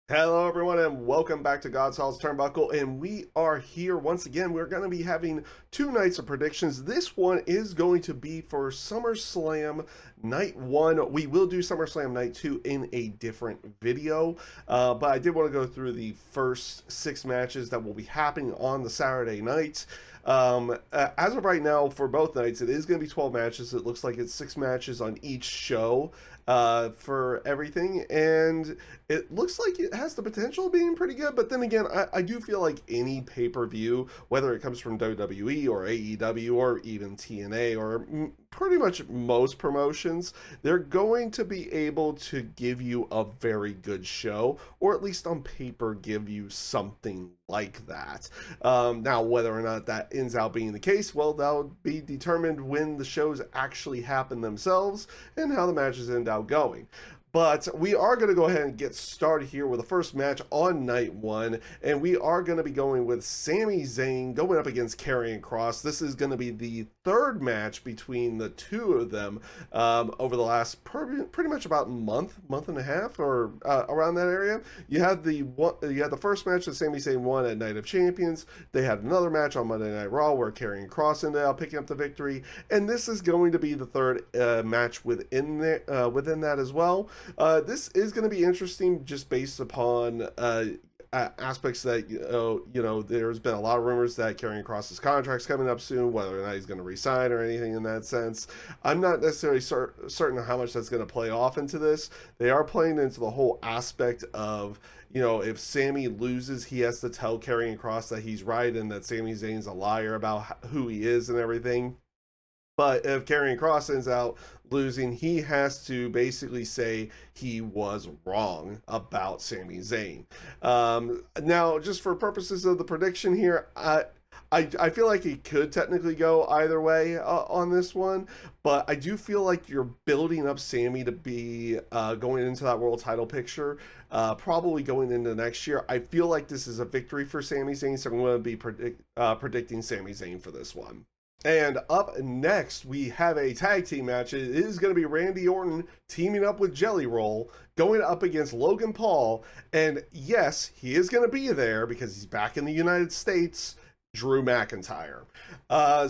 Hello, everyone, and welcome back to GodSaw's Turnbuckle. And we are here once again. We're going to be having two nights of predictions. This one is going to be for SummerSlam Night 1. We will do SummerSlam Night 2 in a different video, but I did want to go through the first 6 matches that will be happening on the Saturday night. As of right now, for both nights, it is going to be 12 matches. It looks like it's 6 matches on each show for everything, and it looks like it has the potential of being pretty good. But then again, I do feel like any pay-per-view, whether it comes from WWE or AEW or even TNA or pretty much most promotions, they're going to be able to give you a very good show, or at least on paper give you something like that. Now, whether or not that ends out being the case, well, that'll be determined when the shows actually happen themselves and how the matches end up going. But we are going to go ahead and get started here with the first match on night 1, and we are going to be going with Sami Zayn going up against Karrion Kross. This is going to be the third match between the two of them over the last pretty much about month and a half, or around that area. You had the first match that Sami Zayn won at Night of Champions. They had another match on Monday Night Raw where Karrion Kross ended up picking up the victory, and this is going to be the third match within that as well. This is going to be interesting just based upon aspects that, there's been a lot of rumors that Karrion Kross's contract's coming up soon, whether or not he's going to resign or anything in that sense. I'm not necessarily certain how much that's going to play off into this. They are playing into the whole aspect of, if Sami loses, he has to tell Karrion Kross that he's right and that Sami Zayn's a liar about who he is and everything. But if Karrion Kross ends out losing, he has to basically say he was wrong about Sami Zayn. Now, just for purposes of the prediction here, I feel like it could technically go either way on this one, but I do feel like you're building up Sami to be going into that world title picture, probably going into next year. I feel like this is a victory for Sami Zayn, so I'm going to be predicting Sami Zayn for this one. And up next, we have a tag team match. It is going to be Randy Orton teaming up with Jelly Roll, going up against Logan Paul. And yes, he is going to be there because he's back in the United States, Drew McIntyre.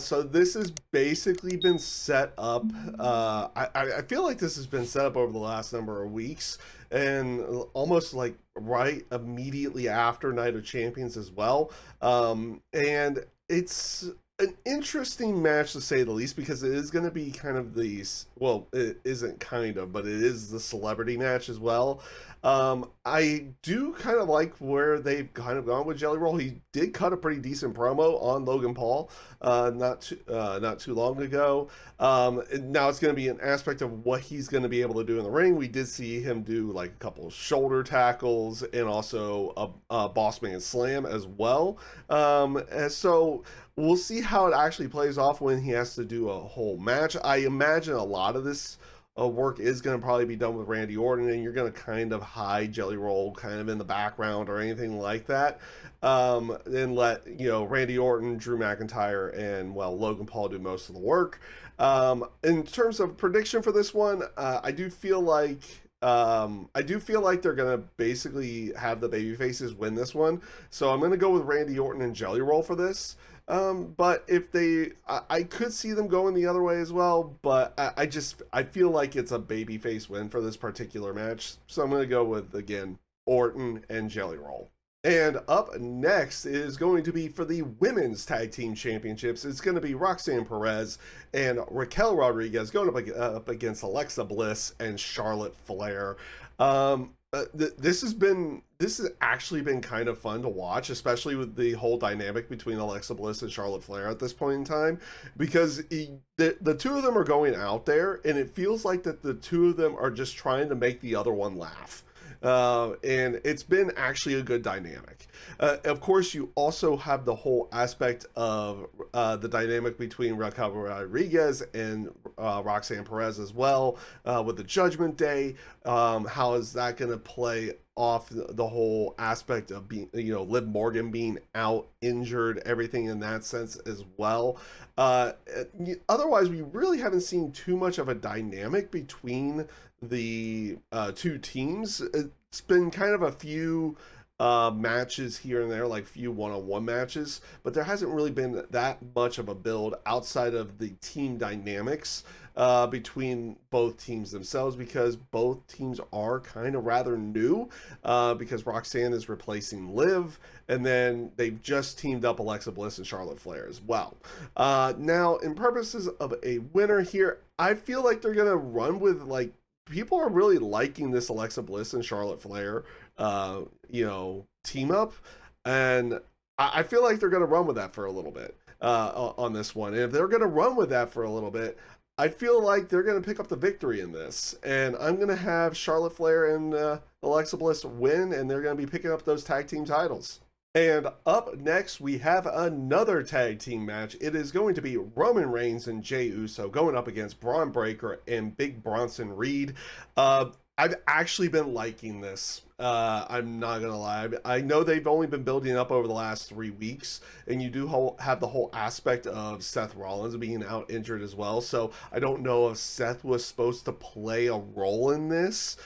So this has basically been set up. I feel like this has been set up over the last number of weeks, and almost like right immediately after Night of Champions as well. And it's an interesting match to say the least, because it is going to be kind of it isn't kind of, but it is the celebrity match as well. I do kind of like where they've kind of gone with Jelly Roll. He did cut a pretty decent promo on Logan Paul not too long ago. Now it's going to be an aspect of what he's going to be able to do in the ring. We did see him do like a couple of shoulder tackles and also a boss man slam as well. And so we'll see how it actually plays off when he has to do a whole match. I imagine a lot of this work is going to probably be done with Randy Orton, and you're going to kind of hide Jelly Roll kind of in the background or anything like that, and let Randy Orton, Drew McIntyre, and Logan Paul do most of the work. In terms of prediction for this one, I do feel like they're gonna basically have the baby faces win this one. So I'm gonna go with Randy Orton and Jelly Roll for this. But if I could see them going the other way as well. But I feel like it's a babyface win for this particular match. So I'm gonna go with, again, Orton and Jelly Roll. And up next is going to be for the Women's Tag Team Championships. It's going to be Roxanne Perez and Raquel Rodriguez going up against Alexa Bliss and Charlotte Flair. This has actually been kind of fun to watch, especially with the whole dynamic between Alexa Bliss and Charlotte Flair at this point in time, because the two of them are going out there, and it feels like that the two of them are just trying to make the other one laugh. And it's been actually a good dynamic. Of course, you also have the whole aspect of the dynamic between Raquel Rodriguez and Roxanne Perez as well, with the Judgment Day. How is that going to play off the whole aspect of being, Liv Morgan being out injured, everything in that sense as well. Otherwise, we really haven't seen too much of a dynamic between the two teams. been kind of a few matches here and there, like few one-on-one matches, but there hasn't really been that much of a build outside of the team dynamics between both teams themselves, because both teams are kind of rather new, because Roxanne is replacing Liv, and then they've just teamed up Alexa Bliss and Charlotte Flair as well. Now, in purposes of a winner here, I feel like they're gonna run with, like, people are really liking this Alexa Bliss and Charlotte Flair team up, and I feel like they're going to run with that for a little bit on this one. And if they're going to run with that for a little bit, I feel like they're going to pick up the victory in this, and I'm going to have Charlotte Flair and Alexa Bliss win, and they're going to be picking up those tag team titles. And up next, we have another tag team match. It is going to be Roman Reigns and Jey Uso going up against Bron Breakker and Big Bronson Reed. I've actually been liking this. I'm not gonna lie. I know they've only been building up over the last 3 weeks, and you do have the whole aspect of Seth Rollins being out injured as well. So I don't know if Seth was supposed to play a role in this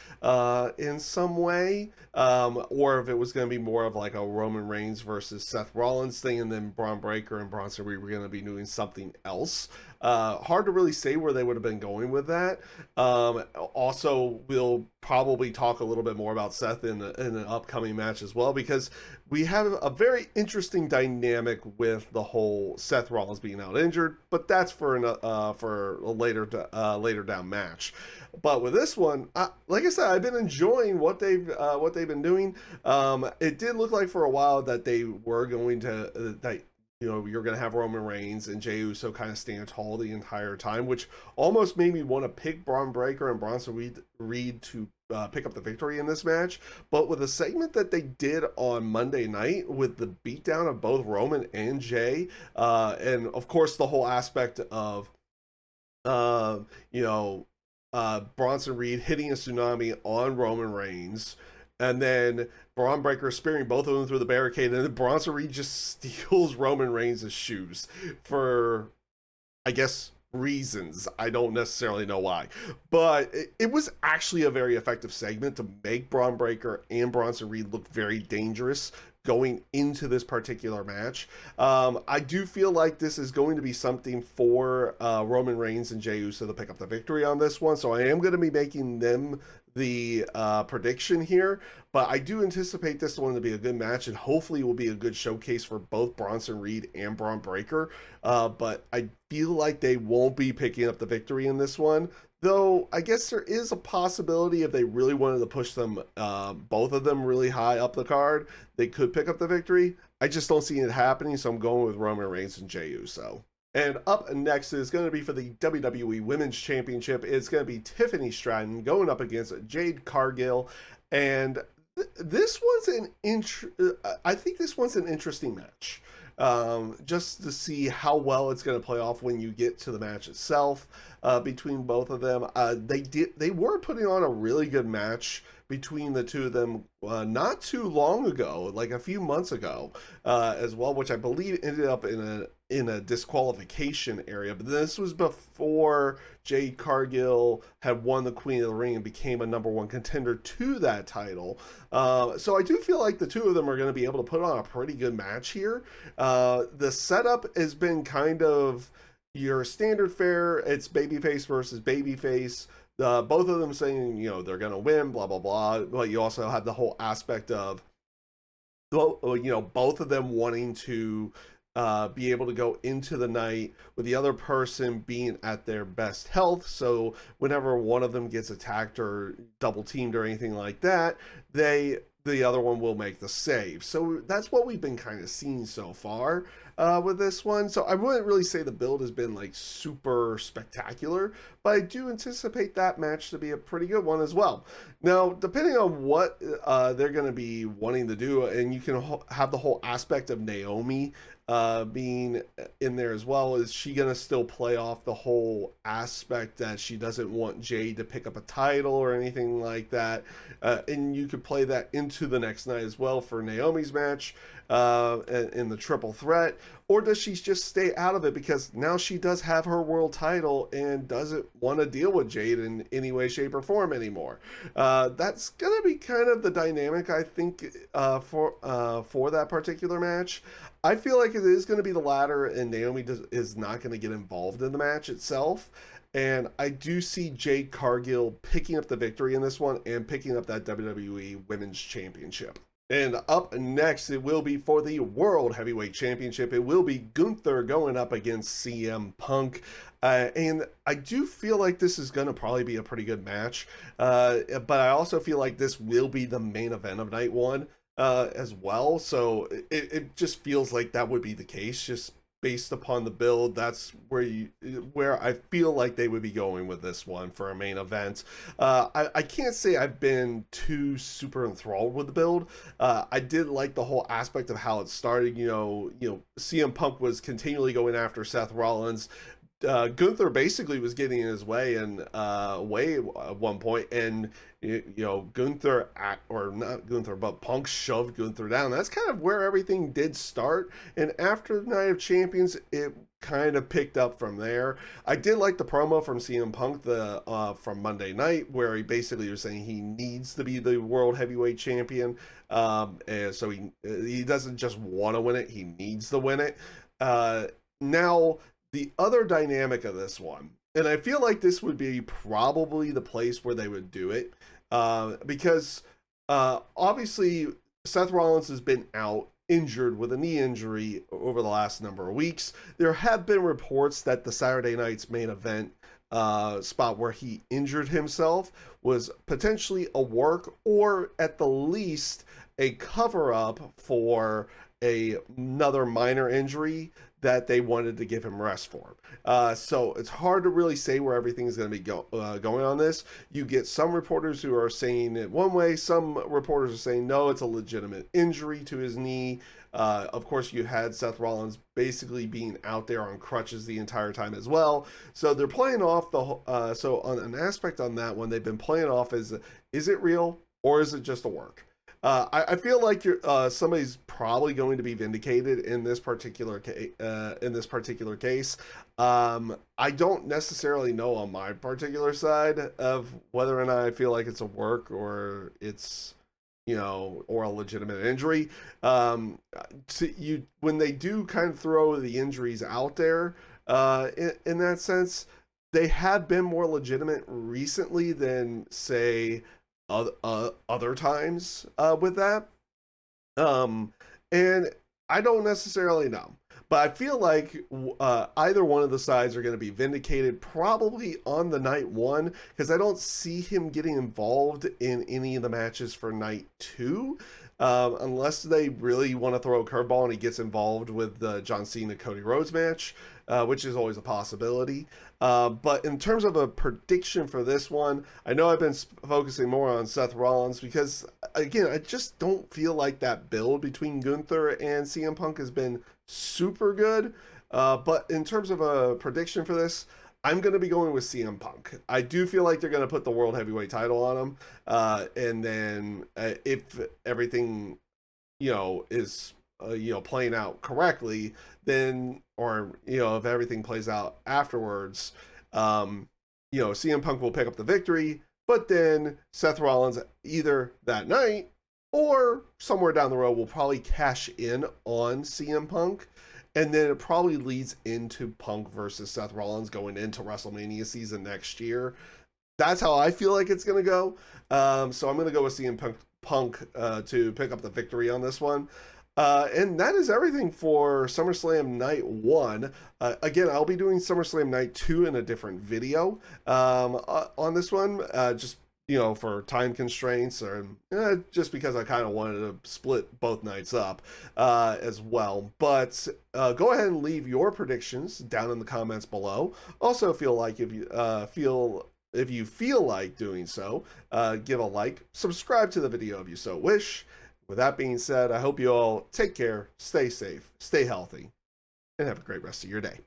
in some way, or if it was going to be more of like a Roman Reigns versus Seth Rollins thing, and then Bron Breakker and Bronson Reed were going to be doing something else. Hard to really say where they would have been going with that. Also, we'll probably talk a little bit more about Seth in an upcoming match as well, because we have a very interesting dynamic with the whole Seth Rollins being out injured, but that's for a later down match. But with this one, like I said, I've been enjoying what they've been doing. It did look like for a while that they were going to you're going to have Roman Reigns and Jey Uso kind of stand tall the entire time, which almost made me want to pick Bron Breakker and Bronson Reed to pick up the victory in this match. But with the segment that they did on Monday night with the beatdown of both Roman and Jey, and of course the whole aspect of Bronson Reed hitting a tsunami on Roman Reigns, and then Bron Breakker spearing both of them through the barricade, and then Bronson Reed just steals Roman Reigns' shoes for, I guess, reasons. I don't necessarily know why. But it was actually a very effective segment to make Bron Breakker and Bronson Reed look very dangerous going into this particular match. I do feel like this is going to be something for Roman Reigns and Jey Uso to pick up the victory on this one, so I am going to be making them the prediction here, but I do anticipate this one to be a good match, and hopefully it will be a good showcase for both Bronson Reed and Bron Breakker, but I feel like they won't be picking up the victory in this one, though I guess there is a possibility if they really wanted to push them, both of them really high up the card, they could pick up the victory. I just don't see it happening, so I'm going with Roman Reigns and Jey Uso. And up next is going to be for the WWE Women's Championship. It's going to be Tiffany Stratton going up against Jade Cargill, and this one's I think this one's an interesting match. Just to see how well it's going to play off when you get to the match itself between both of them. They were putting on a really good match between the two of them not too long ago, like a few months ago as well, which I believe ended up in a disqualification area. But this was before Jade Cargill had won the Queen of the Ring and became a #1 contender to that title. So I do feel like the two of them are going to be able to put on a pretty good match here. The setup has been kind of your standard fare. It's babyface versus babyface. Both of them saying, they're going to win, blah, blah, blah. But you also have the whole aspect of, both of them wanting to be able to go into the night with the other person being at their best health. So whenever one of them gets attacked or double teamed or anything like that, the other one will make the save. So that's what we've been kind of seeing so far with this one. So I wouldn't really say the build has been like super spectacular, but I do anticipate that match to be a pretty good one as well. Now, depending on what they're going to be wanting to do, and you can have the whole aspect of Naomi being in there as well. Is she going to still play off the whole aspect that she doesn't want Jade to pick up a title or anything like that? And you could play that into the next night as well for Naomi's match in the triple threat. or does she just stay out of it because now she does have her world title and doesn't want to deal with Jade in any way, shape, or form anymore? That's gonna be kind of the dynamic, I think, for that particular match. I feel like it is going to be the latter, and Naomi is not going to get involved in the match itself. And I do see Jade Cargill picking up the victory in this one and picking up that WWE Women's Championship. And up next, it will be for the World Heavyweight Championship. It will be Gunther going up against CM Punk. And I do feel like this is going to probably be a pretty good match. But I also feel like this will be the main event of night one as well. So it just feels like that would be the case, just based upon the build. That's where I feel like they would be going with this one for a main event. I can't say I've been too super enthralled with the build. I did like the whole aspect of how it started. CM Punk was continually going after Seth Rollins. Gunther basically was getting in his way and way at one point, and Gunther, or not Gunther, but Punk shoved Gunther down. That's kind of where everything did start, and after Night of Champions, it kind of picked up from there. I did like the promo from CM Punk from Monday night, where he basically was saying he needs to be the World Heavyweight Champion, and so he doesn't just want to win it, he needs to win it. Now, the other dynamic of this one, and I feel like this would be probably the place where they would do it, because obviously Seth Rollins has been out injured with a knee injury over the last number of weeks. There have been reports that the Saturday night's main event spot where he injured himself was potentially a work, or at the least a cover-up for another minor injury that they wanted to give him rest for. So it's hard to really say where everything is going to be going on this. You get some reporters who are saying it one way, some reporters are saying no, it's a legitimate injury to his knee. Of course, you had Seth Rollins basically being out there on crutches the entire time as well. So they're playing off so on an aspect on that one, they've been playing off as, is it real or is it just a work? I feel like somebody's probably going to be vindicated in this particular case. I don't necessarily know on my particular side of whether or not I feel like it's a work or it's or a legitimate injury. When they do kind of throw the injuries out there, in that sense, they have been more legitimate recently than, say, other times with that. And I don't necessarily know, but I feel like either one of the sides are going to be vindicated probably on the night one, because I don't see him getting involved in any of the matches for night two, unless they really want to throw a curveball and he gets involved with the John Cena Cody Rhodes match, which is always a possibility. But in terms of a prediction for this one, I know I've been focusing more on Seth Rollins because, again, I just don't feel like that build between Gunther and CM Punk has been super good. But in terms of a prediction for this, I'm going to be going with CM Punk. I do feel like they're going to put the World Heavyweight title on him. And then if everything, is playing out correctly, then, or if everything plays out afterwards, CM Punk will pick up the victory, but then Seth Rollins either that night or somewhere down the road will probably cash in on CM Punk, and then it probably leads into Punk versus Seth Rollins going into WrestleMania season next year. That's how I feel like it's going to go. So I'm going to go with CM Punk to pick up the victory on this one. And that is everything for SummerSlam Night 1. Again, I'll be doing SummerSlam Night 2 in a different video on this one, just, for time constraints, or just because I kind of wanted to split both nights up as well. But go ahead and leave your predictions down in the comments below. Also, if you feel like doing so, give a like, subscribe to the video if you so wish. With that being said, I hope you all take care, stay safe, stay healthy, and have a great rest of your day.